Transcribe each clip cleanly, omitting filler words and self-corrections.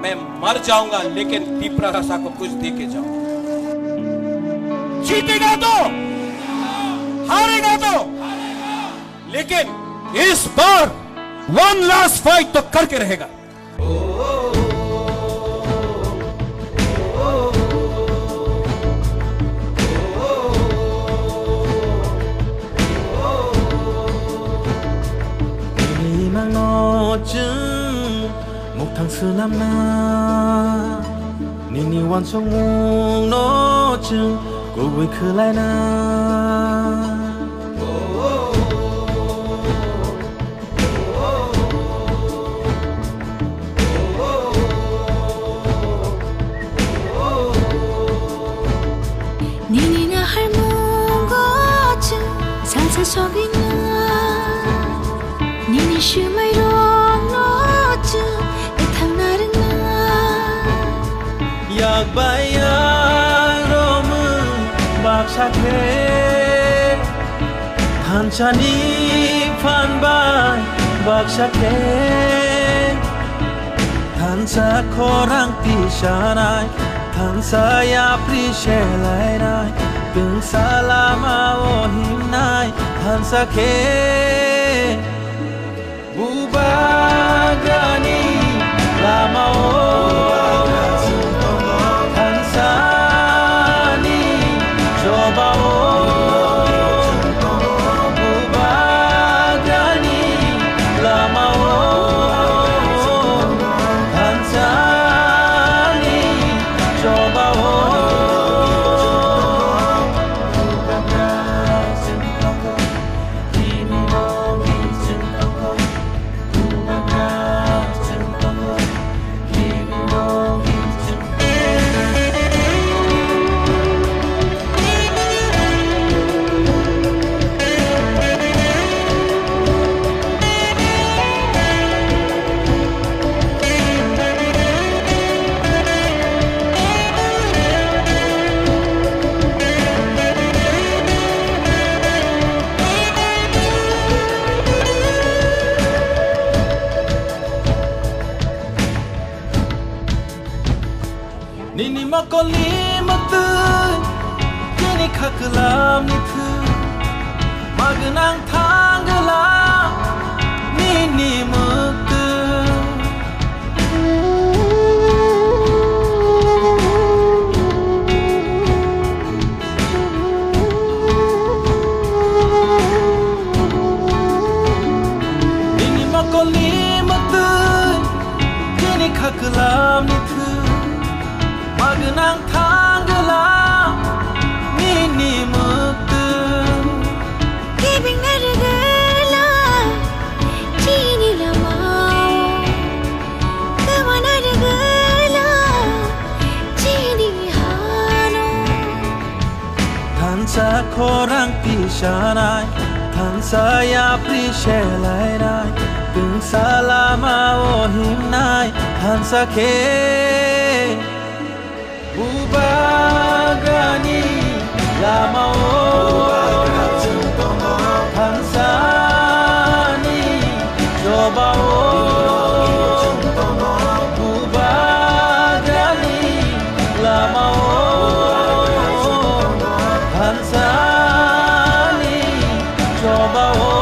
मैं मर जाऊंगा लेकिन दीपरासा को कुछ दे के जाऊंगा। जीतेगा तो, हारेगा तो, लेकिन इस बार वन लास्ट फाइट तो करके रहेगा। một thằng xưa năm na nini wan song mung no chừng cô vui khứ lại na nini na har mung go chừng san sa so bi na nini shu mai rong no chừng yak bayang romu bak sakhe than chani phan bai bak sakhe than sa khorang ti shanai than sa ya pri shelai nai tung salama o him nai than sakhe bubagani lama o nini makoli matu kini khaklam ni thu magnang thangala nini matu nini makoli matu kini khaklam ni thu magnang thangala nini muktu giving nargala chini lamao kawa nargala chini hano thansa khorang pi shanai thansa ya pri shelai nai tung salama o him nai thansa khe bubagani lama o thansani joba o bubagani lama o thansani joba o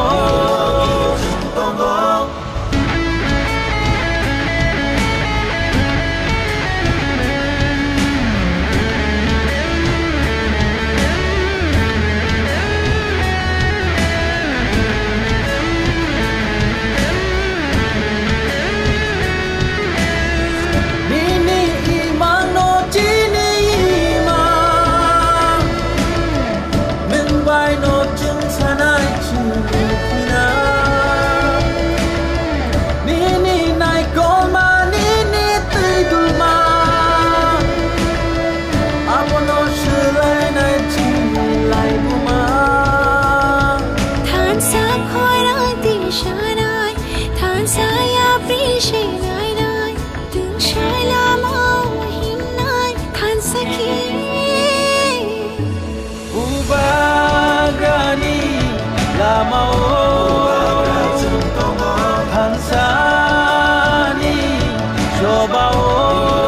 bao